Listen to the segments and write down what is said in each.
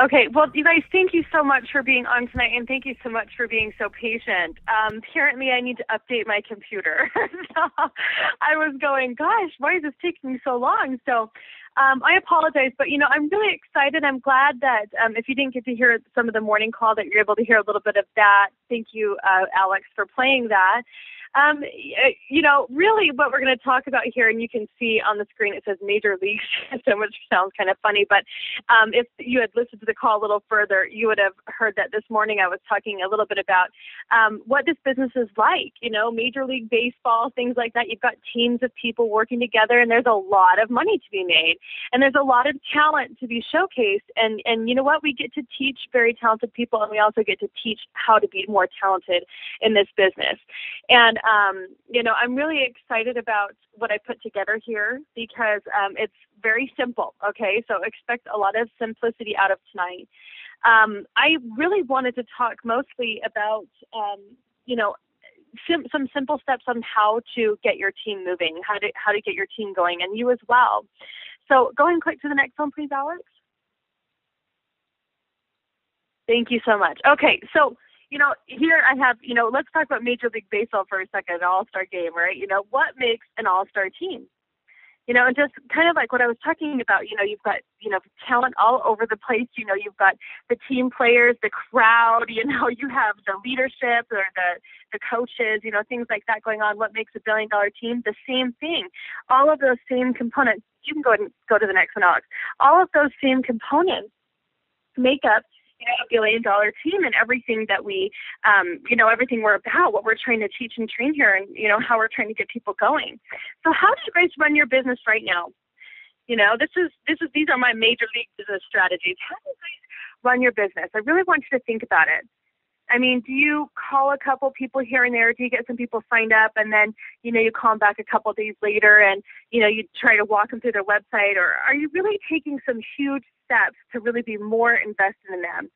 Okay, well, you guys, thank you so much for being on tonight, and thank you so much for being so patient. Apparently, I need to update my computer. So I was going, gosh, why is this taking so long? So I apologize, but, I'm really excited. I'm glad that if you didn't get to hear some of the morning call, that you're able to hear a little bit of that. Thank you, Alex, for playing that. Really what we're going to talk about here, and you can see on the screen it says Major League System, which sounds kind of funny, but if you had listened to the call a little further, you would have heard that this morning I was talking a little bit about what this business is like, Major League Baseball, things like that. You've got teams of people working together, and there's a lot of money to be made, and there's a lot of talent to be showcased, and you know what? We get to teach very talented people, and we also get to teach how to be more talented in this business. And I'm really excited about what I put together here because it's very simple, okay? So expect a lot of simplicity out of tonight. I really wanted to talk mostly about, some simple steps on how to get your team moving, how to get your team going, and you as well. So go ahead and click to the next one, please, Alex. Thank you so much. Okay, so here I have, let's talk about Major League Baseball for a second, an all-star game, right? What makes an all-star team? And just kind of like what I was talking about, you've got, talent all over the place. You've got the team players, the crowd, you have the leadership or the coaches, things like that going on. What makes a billion-dollar team? The same thing. All of those same components. You can go to the next one, Alex. All of those same components make up a billion-dollar team, and everything that we, everything we're about, what we're trying to teach and train here, and how we're trying to get people going. So, how do you guys run your business right now? These are my major league business strategies. How do you guys run your business? I really want you to think about it. I mean, do you call a couple people here and there? Do you get some people signed up, and then you call them back a couple of days later, and you try to walk them through their website, or are you really taking some huge steps to really be more invested in them?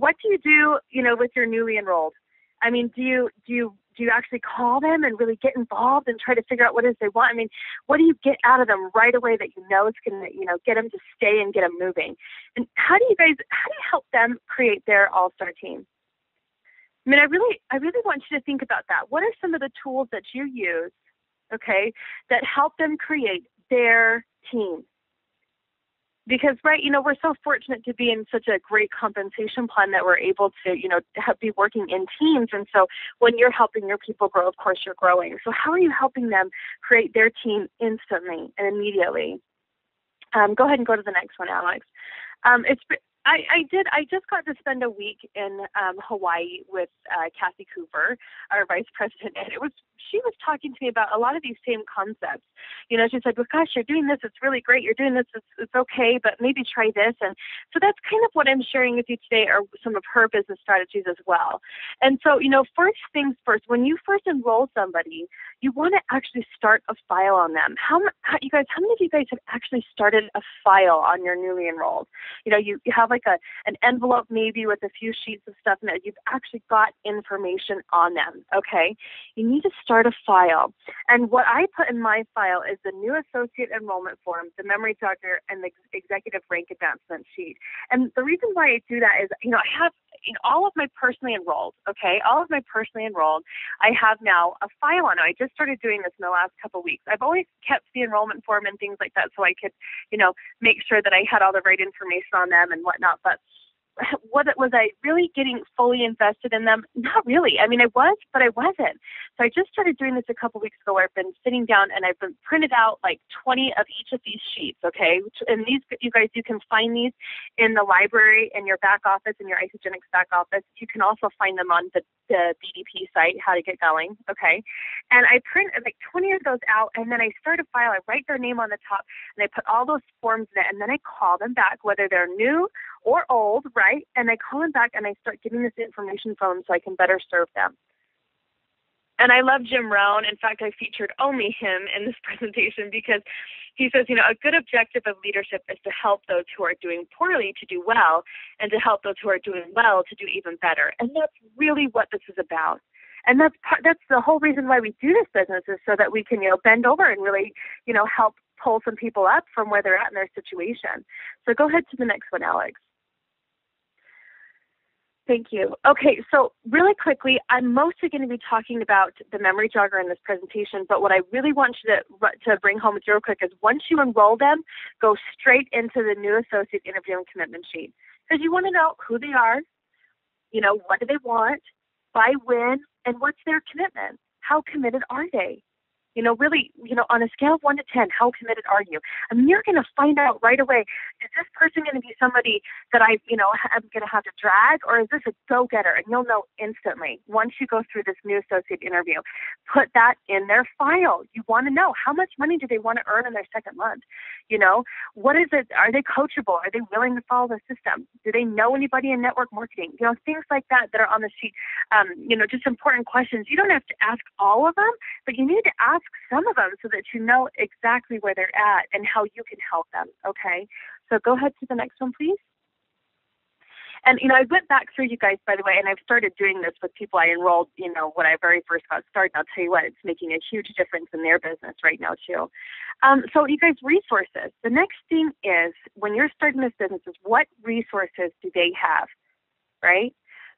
What do you do, with your newly enrolled? I mean, do you actually call them and really get involved and try to figure out what it is they want? I mean, what do you get out of them right away that is going to, get them to stay and get them moving? And how do you help them create their all-star team? I mean, I really want you to think about that. What are some of the tools that you use, okay, that help them create their team? Because, right, we're so fortunate to be in such a great compensation plan that we're able to, be working in teams. And so when you're helping your people grow, of course, you're growing. So how are you helping them create their team instantly and immediately? Go ahead and go to the next one, Alex. I just got to spend a week in Hawaii with Kathy Cooper, our vice president, and she was talking to me about a lot of these same concepts. She said, well, gosh, you're doing this. It's really great. You're doing this. It's okay, but maybe try this. And so that's kind of what I'm sharing with you today are some of her business strategies as well. And so, first things first, when you first enroll somebody, you want to actually start a file on them. How many of you guys have actually started a file on your newly enrolled? You have like an envelope maybe with a few sheets of stuff in it. You've actually got information on them, okay? You need to start a file. And what I put in my file is the new associate enrollment form, the memory jogger, and the executive rank advancement sheet. And the reason why I do that is, I have all of my personally enrolled, okay? All of my personally enrolled, I have now a file on it. I just started doing this in the last couple of weeks. I've always kept the enrollment form and things like that so I could, make sure that I had all the right information on them and whatnot. But was I really getting fully invested in them? Not really. I mean, I was, but I wasn't. So I just started doing this a couple weeks ago where I've been sitting down and I've been printed out like 20 of each of these sheets, okay? And these, you guys, you can find these in the library, in your back office, in your Isogenics back office. You can also find them on the BDP site, How to Get Going, okay? And I print like 20 of those out, and then I start a file. I write their name on the top, and I put all those forms in it, and then I call them back, whether they're new or old, right? And I call them back and I start getting this information from them so I can better serve them. And I love Jim Rohn. In fact, I featured only him in this presentation because he says, a good objective of leadership is to help those who are doing poorly to do well, and to help those who are doing well to do even better. And that's really what this is about. And that's the whole reason why we do this business, is so that we can, bend over and really, help pull some people up from where they're at in their situation. So go ahead to the next one, Alex. Thank you. Okay, so really quickly, I'm mostly going to be talking about the memory jogger in this presentation, but what I really want you to bring home real quick is once you enroll them, go straight into the new associate interview and commitment sheet. Because you want to know who they are, what do they want, by when, and what's their commitment? How committed are they? Really, on a scale of 1 to 10, how committed are you? You're going to find out right away, is this person going to be somebody that I'm going to have to drag, or is this a go-getter? And you'll know instantly once you go through this new associate interview. Put that in their file. You want to know how much money do they want to earn in their second month? What is it? Are they coachable? Are they willing to follow the system? Do they know anybody in network marketing? Things like that are on the sheet. Just important questions. You don't have to ask all of them, but you need to ask some of them so that you know exactly where they're at and how you can help them, okay? So go ahead to the next one, please. And, I went back through you guys, by the way, and I've started doing this with people I enrolled, when I very first got started. I'll tell you what, it's making a huge difference in their business right now, too. So you guys, resources. The next thing is, when you're starting this business, is what resources do they have, right?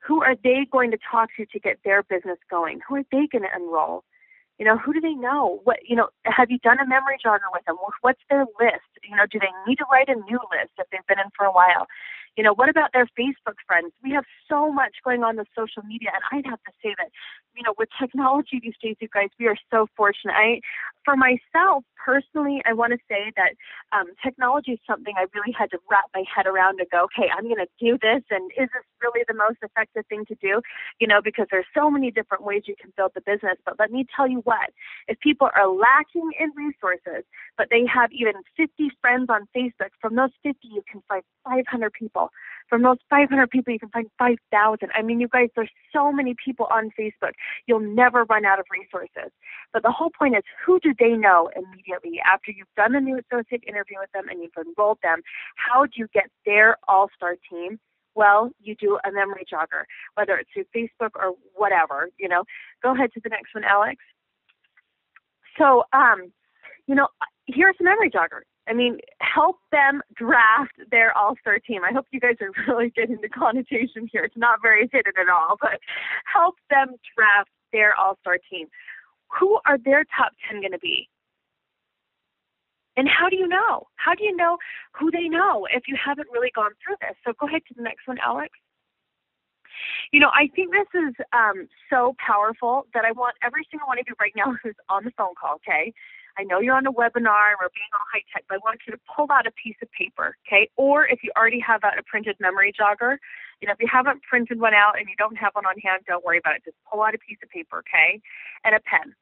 Who are they going to talk to get their business going? Who are they going to enroll? Who do they know? Have you done a memory jogger with them? What's their list? Do they need to write a new list if they've been in for a while? What about their Facebook friends? We have so much going on with social media, and I'd have to say that, with technology these days, you guys, we are so fortunate. For myself, personally, I want to say that technology is something I really had to wrap my head around to go, okay, I'm going to do this, and is this really the most effective thing to do? Because there's so many different ways you can build the business. But let me tell you what, if people are lacking in resources, but they have even 50 friends on Facebook, from those 50, you can find 500 people. From those 500 people, you can find 5,000. You guys, there's so many people on Facebook. You'll never run out of resources. But the whole point is, who do they know immediately after you've done a new associate interview with them and you've enrolled them? How do you get their all-star team? Well, you do a memory jogger, whether it's through Facebook or whatever, Go ahead to the next one, Alex. So, here's a memory jogger. Help them draft their all-star team. I hope you guys are really getting the connotation here. It's not very hidden at all, but help them draft their all-star team. Who are their top 10 going to be? And how do you know? How do you know who they know if you haven't really gone through this? So go ahead to the next one, Alex. I think this is so powerful that I want every single one of you right now who's on the phone call, okay? I know you're on a webinar or being all high tech, but I want you to pull out a piece of paper, okay? Or if you already have a printed memory jogger, if you haven't printed one out and you don't have one on hand, don't worry about it. Just pull out a piece of paper, okay? And a pen.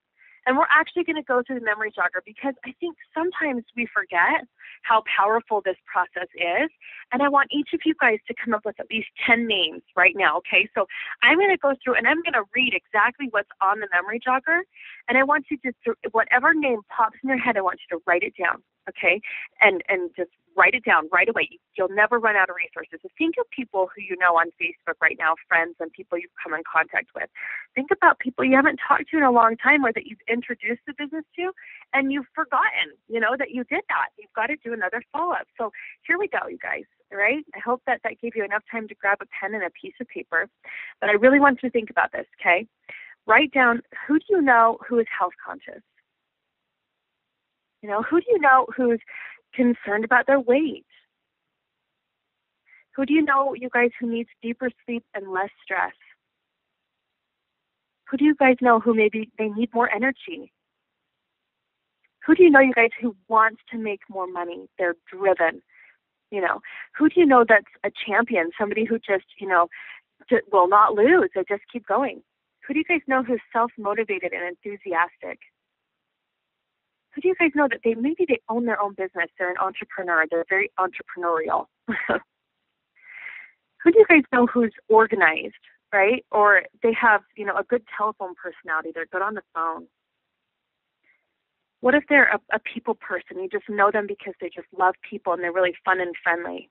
And we're actually going to go through the memory jogger because I think sometimes we forget how powerful this process is. And I want each of you guys to come up with at least 10 names right now, okay? So I'm going to go through and I'm going to read exactly what's on the memory jogger. And I want you to, whatever name pops in your head, I want you to write it down, okay? And just write it down right away. You'll never run out of resources. So think of people who you know on Facebook right now, friends and people you've come in contact with. Think about people you haven't talked to in a long time or that you've introduced the business to and you've forgotten, that you did that. You've got to do another follow-up. So here we go, you guys, all right? I hope that gave you enough time to grab a pen and a piece of paper. But I really want you to think about this, okay? Write down, who do you know who is health conscious? Who do you know who's concerned about their weight? Who do you know, you guys, who needs deeper sleep and less stress? Who do you guys know who maybe they need more energy? Who do you know, you guys, who wants to make more money? They're driven. Who do you know that's a champion? Somebody who just, will not lose. They just keep going. Who do you guys know who's self-motivated and enthusiastic? Who do you guys know that they own their own business? They're an entrepreneur. They're very entrepreneurial. Who do you guys know who's organized, right? Or they have, a good telephone personality. They're good on the phone. What if they're a people person? You just know them because they just love people and they're really fun and friendly.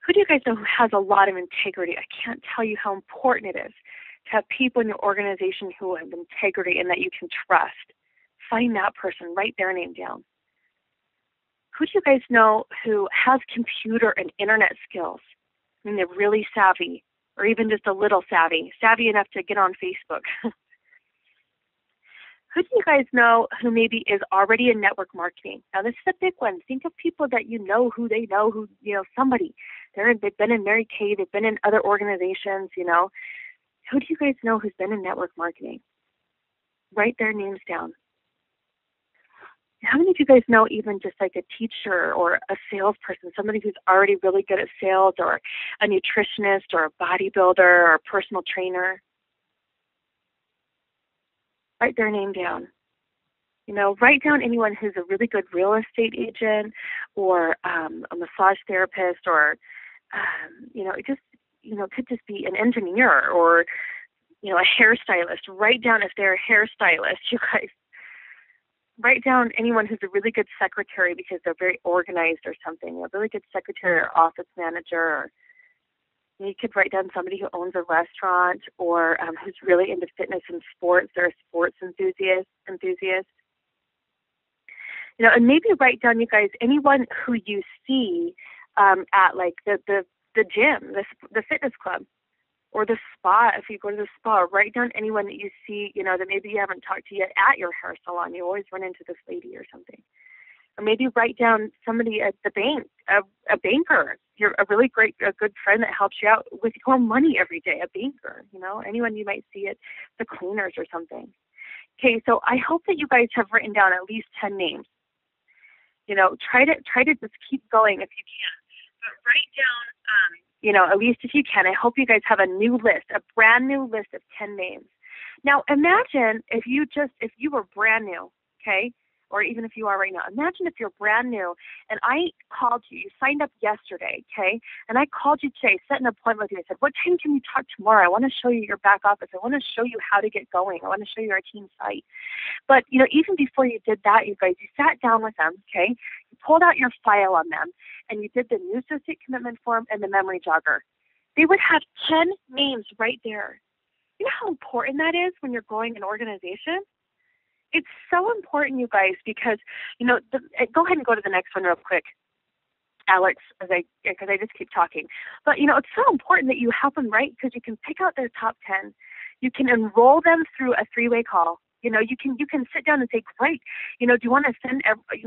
Who do you guys know who has a lot of integrity? I can't tell you how important it is to have people in your organization who have integrity and that you can trust. Find that person, write their name down. Who do you guys know who has computer and internet skills? and they're really savvy, or even just a little savvy enough to get on Facebook. Who do you guys know who maybe is already in network marketing? Now, this is a big one. Think of people that you know, who they know, who, somebody. They've been in Mary Kay, they've been in other organizations, Who do you guys know who's been in network marketing? Write their names down. How many of you guys know even just like a teacher or a salesperson, somebody who's already really good at sales, or a nutritionist or a bodybuilder or a personal trainer? Write their name down. Write down anyone who's a really good real estate agent, or a massage therapist, or, it could just be an engineer, or, a hairstylist. Write down if they're a hairstylist, you guys. Write down anyone who's a really good secretary because they're very organized or something, a really good secretary or office manager. Or you could write down somebody who owns a restaurant, or who's really into fitness and sports. They're a sports enthusiast. And maybe write down, you guys, anyone who you see at like the gym, the fitness club, or the spa. If you go to the spa, write down anyone that you see, that maybe you haven't talked to yet at your hair salon. You always run into this lady or something. Or maybe write down somebody at the bank, a banker. You're a really good friend that helps you out with your money every day, a banker, anyone you might see at the cleaners or something. Okay, so I hope that you guys have written down at least 10 names. Try to just keep going if you can. But write down, at least if you can. I hope you guys have a new list, a brand new list of 10 names. Now, imagine if you were brand new, okay, or even if you are right now. Imagine if you're brand new and I called you. You signed up yesterday, okay, and I called you today, set an appointment with you. I said, what time can we talk tomorrow? I want to show you your back office. I want to show you how to get going. I want to show you our team site. But, even before you did that, you guys, you sat down with them, okay, you pulled out your file on them, and you did the new associate commitment form and the memory jogger. They would have 10 names right there. You know how important that is when you're growing an organization? It's so important, you guys, because, go ahead and go to the next one real quick, Alex, because I just keep talking. But, it's so important that you help them, right? Because you can pick out their top 10. You can enroll them through a 3-way call. You can sit down and say, great, do you want to send,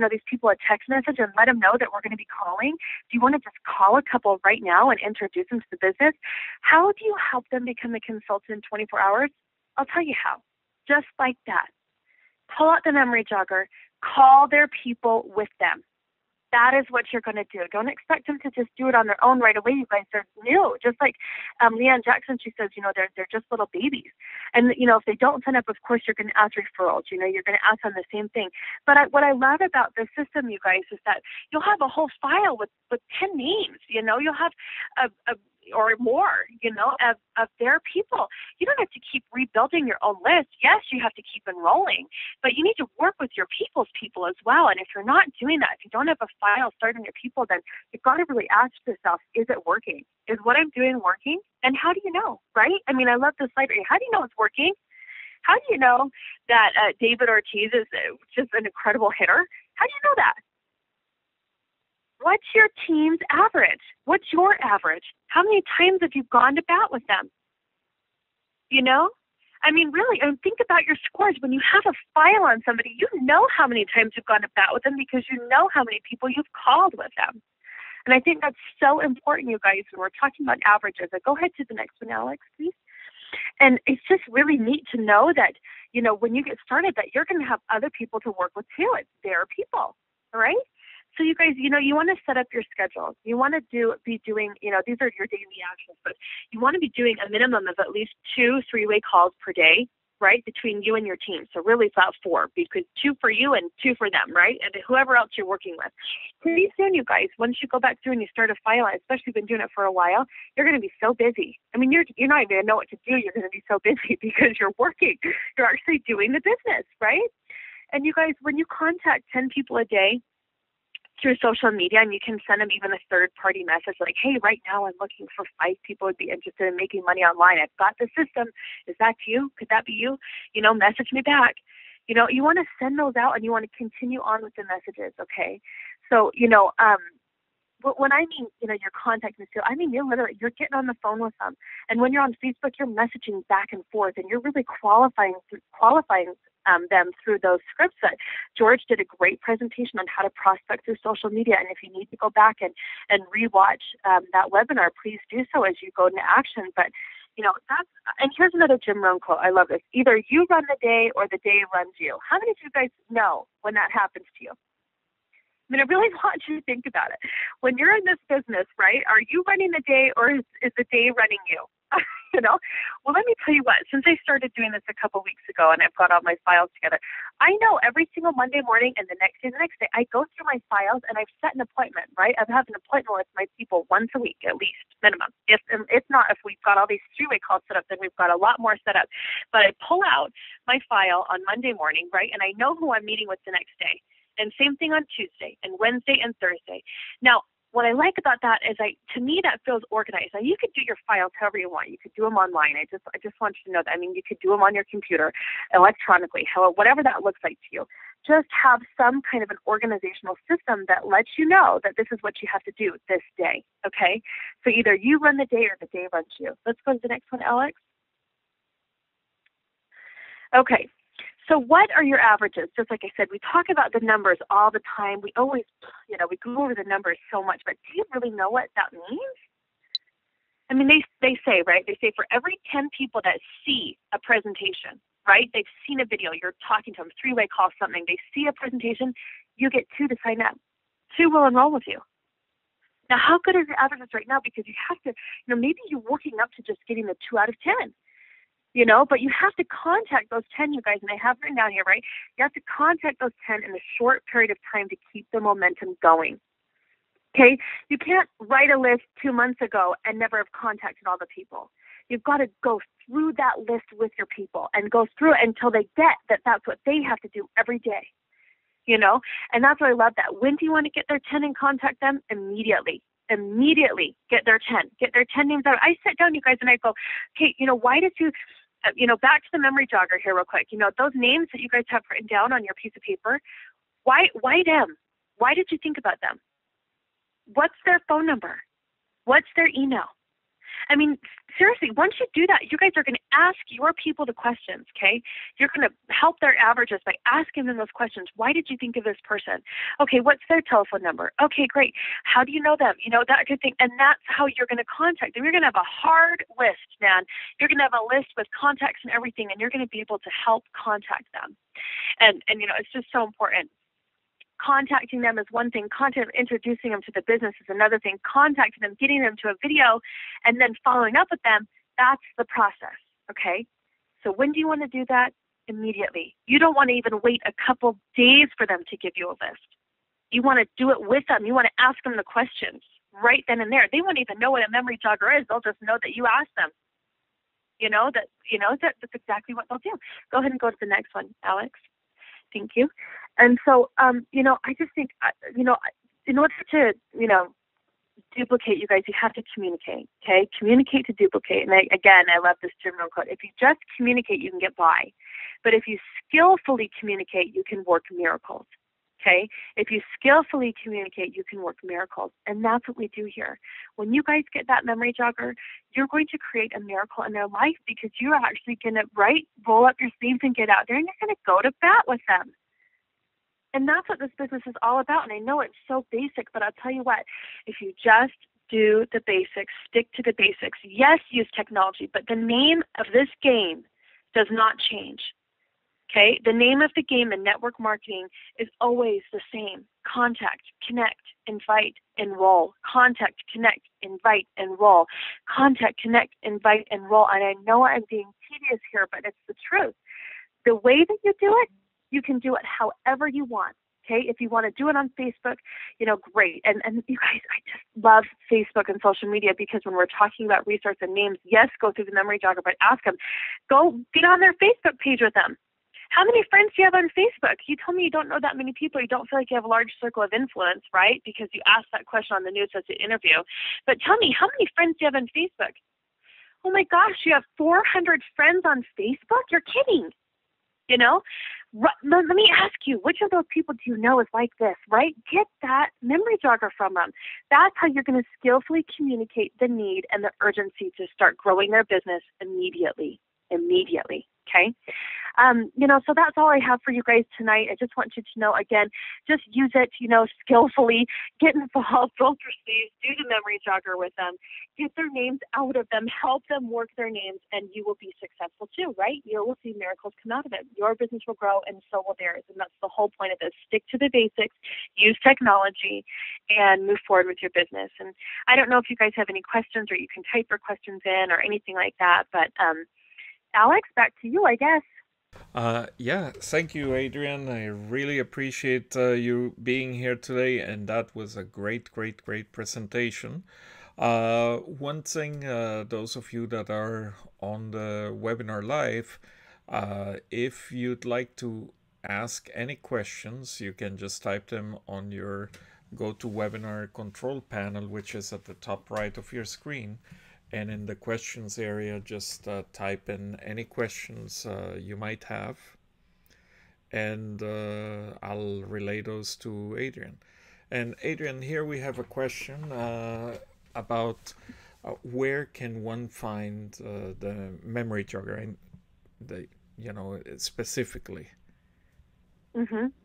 these people a text message and let them know that we're going to be calling? Do you want to just call a couple right now and introduce them to the business? How do you help them become a consultant in 24 hours? I'll tell you how. Just like that. Pull out the memory jogger. Call their people with them. That is what you're going to do. Don't expect them to just do it on their own right away. You guys are new. Just like Leanne Jackson, she says, they're just little babies. And, if they don't sign up, of course, you're going to ask referrals. You're going to ask them the same thing. But what I love about this system, you guys, is that you'll have a whole file with 10 names. You'll have or more, of their people. You don't have to keep rebuilding your own list. Yes, you have to keep enrolling, but you need to work with your people's people as well. And if you're not doing that, if you don't have a file starting your people, then you've got to really ask yourself, is it working? Is what I'm doing working? And how do you know, right? I mean, I love this slide right here. How do you know it's working? How do you know that David Ortiz is just an incredible hitter? How do you know that? What's your team's average? What's your average? How many times have you gone to bat with them? I mean, really, and think about your scores. When you have a file on somebody, you know how many times you've gone to bat with them because you know how many people you've called with them. And I think that's so important, you guys, when we're talking about averages. Go ahead to the next one, Alex, please. And it's just really neat to know that, when you get started, that you're going to have other people to work with too. It's their people, all right? So you guys, you want to set up your schedule. You want to be doing, these are your daily actions, but you want to be doing a minimum of at least 2 3-way calls per day, right, between you and your team. So really it's about 4, because 2 for you and 2 for them, right, and whoever else you're working with. Pretty soon, you guys, once you go back through and you start a file, especially been doing it for a while, you're going to be so busy. I mean, you're not even going to know what to do. You're going to be so busy because you're working. You're actually doing the business, right? And you guys, when you contact 10 people a day, through social media, and you can send them even a third-party message like, hey, right now I'm looking for 5 people who would be interested in making money online. I've got the system. Is that you? Could that be you? Message me back. You want to send those out, and you want to continue on with the messages, okay? So, when I mean, you're contacting the field, I mean, you're getting on the phone with them. And when you're on Facebook, you're messaging back and forth, and you're really qualifying them through those scripts. That George did a great presentation on how to prospect through social media. And if you need to go back and rewatch that webinar, please do so as you go into action. But and here's another Jim Rohn quote. I love this. Either you run the day or the day runs you. How many of you guys know when that happens to you? I mean, I really want you to think about it. When you're in this business, right, are you running the day or is the day running you? Well, let me tell you what, since I started doing this a couple weeks ago and I've got all my files together, I know every single Monday morning and the next day, I go through my files and I've set an appointment, right? I have an appointment with my people once a week, at least, minimum. If not, if we've got all these three-way calls set up, then we've got a lot more set up. But I pull out my file on Monday morning, right, and I know who I'm meeting with the next day. And same thing on Tuesday and Wednesday and Thursday. Now, what I like about that is to me, that feels organized. Now, you could do your files however you want. You could do them online. I just want you to know that. I mean, you could do them on your computer, electronically, whatever that looks like to you. Just have some kind of an organizational system that lets you know that this is what you have to do this day, okay? So either you run the day or the day runs you. Let's go to the next one, Alex. Okay. So what are your averages? Just like I said, we talk about the numbers all the time. We always, we go over the numbers so much, but do you really know what that means? I mean, they say, right? They say for every 10 people that see a presentation, right? They've seen a video, you're talking to them, three-way call, something. They see a presentation, you get 2 to sign up. 2 will enroll with you. Now, how good are your averages right now? Because you have to, maybe you're working up to just getting the 2 out of 10. But you have to contact those 10, you guys, and I have written down here, right? You have to contact those 10 in a short period of time to keep the momentum going, okay? You can't write a list 2 months ago and never have contacted all the people. You've got to go through that list with your people and go through it until they get that that's what they have to do every day, And that's why I love that. When do you want to get their 10 and contact them? Immediately. Immediately get their 10. Get their 10 names out. I sit down, you guys, and I go, okay, why did you... back to the memory jogger here real quick. Those names that you guys have written down on your piece of paper, why them? Why did you think about them? What's their phone number? What's their email? I mean, seriously, once you do that, you guys are going to ask your people the questions, okay? You're going to help their averages by asking them those questions. Why did you think of this person? Okay, what's their telephone number? Okay, great. How do you know them? That good thing. And that's how you're going to contact them. You're going to have a hard list, man. You're going to have a list with contacts and everything, and you're going to be able to help contact them. And it's just so important. Contacting them is one thing. Introducing them to the business is another thing. Contacting them, getting them to a video, and then following up with them, that's the process, okay? So when do you want to do that? Immediately. You don't want to even wait a couple days for them to give you a list. You want to do it with them. You want to ask them the questions right then and there. They won't even know what a memory jogger is. They'll just know that you asked them. That's exactly what they'll do. Go ahead and go to the next one, Alex. Thank you. And so, I just think, in order to, duplicate, you guys, you have to communicate, okay? Communicate to duplicate. And I love this Jim Rohn quote. If you just communicate, you can get by. But if you skillfully communicate, you can work miracles, okay? If you skillfully communicate, you can work miracles. And that's what we do here. When you guys get that memory jogger, you're going to create a miracle in their life because you're actually going to, roll up your sleeves and get out there, and you're going to go to bat with them. And that's what this business is all about. And I know it's so basic, but I'll tell you what, if you just do the basics, stick to the basics, yes, use technology, but the name of this game does not change. Okay? The name of the game in network marketing is always the same. Contact, connect, invite, enroll. Contact, connect, invite, enroll. Contact, connect, invite, enroll. And I know I'm being tedious here, but it's the truth. The way that you do it, you can do it however you want. Okay, if you want to do it on Facebook, great. And you guys, I just love Facebook and social media because when we're talking about resource and names, yes, go through the memory jogger, but ask them. Go get on their Facebook page with them. How many friends do you have on Facebook? You told me you don't know that many people. You don't feel like you have a large circle of influence, right? Because you asked that question on the News Associate interview. But tell me, how many friends do you have on Facebook? Oh my gosh, you have 400 friends on Facebook? You're kidding. Let me ask you, which of those people do you know is like this, right? Get that memory jogger from them. That's how you're going to skillfully communicate the need and the urgency to start growing their business immediately. Okay. So that's all I have for you guys tonight. I just want you to know, again, just use it, skillfully, get involved, roll your sleeves, do the memory jogger with them, get their names out of them, help them work their names, and you will be successful too, right? You will see miracles come out of it. Your business will grow and so will theirs. And that's the whole point of this. Stick to the basics, use technology, and move forward with your business. And I don't know if you guys have any questions, or you can type your questions in or anything like that, but Alex, back to you, I guess. Yeah, thank you, Adrianne. I really appreciate you being here today, and that was a great presentation. One thing, those of you that are on the webinar live, if you'd like to ask any questions, you can just type them on your GoToWebinar control panel, which is at the top right of your screen. And in the questions area, just type in any questions you might have, and I'll relay those to Adrianne. And Adrianne, here we have a question about where can one find the memory jogger, and specifically.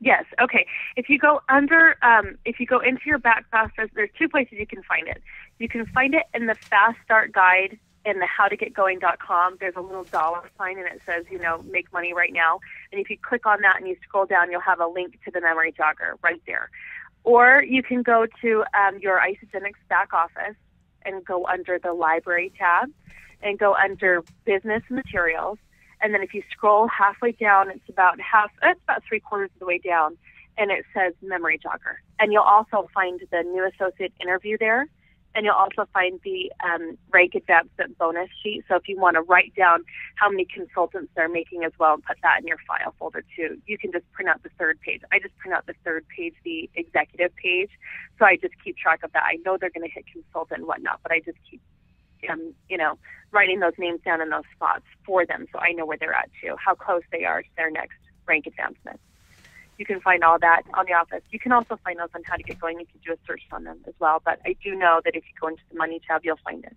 Yes. Okay. If you go into your back office, there's two places you can find it. You can find it in the Fast Start Guide in the howtogetgoing.com. There's a little dollar sign and it says, make money right now. And if you click on that and you scroll down, you'll have a link to the memory jogger right there. Or you can go to your Isagenix back office and go under the library tab and go under business materials. And then if you scroll halfway down, it's about 3/4 of the way down, and it says memory jogger. And you'll also find the new associate interview there, and you'll also find the rank advancement bonus sheet. So if you want to write down how many consultants they're making as well and put that in your file folder too, you can just print out the third page. I just print out the third page, the executive page, so I just keep track of that. I know they're going to hit consultant and whatnot, but I just keep writing those names down in those spots for them so I know where they're at too, how close they are to their next rank advancement. You can find all that on the office. You can also find those on How to Get Going. You can do a search on them as well. But I do know that if you go into the Money tab, you'll find it.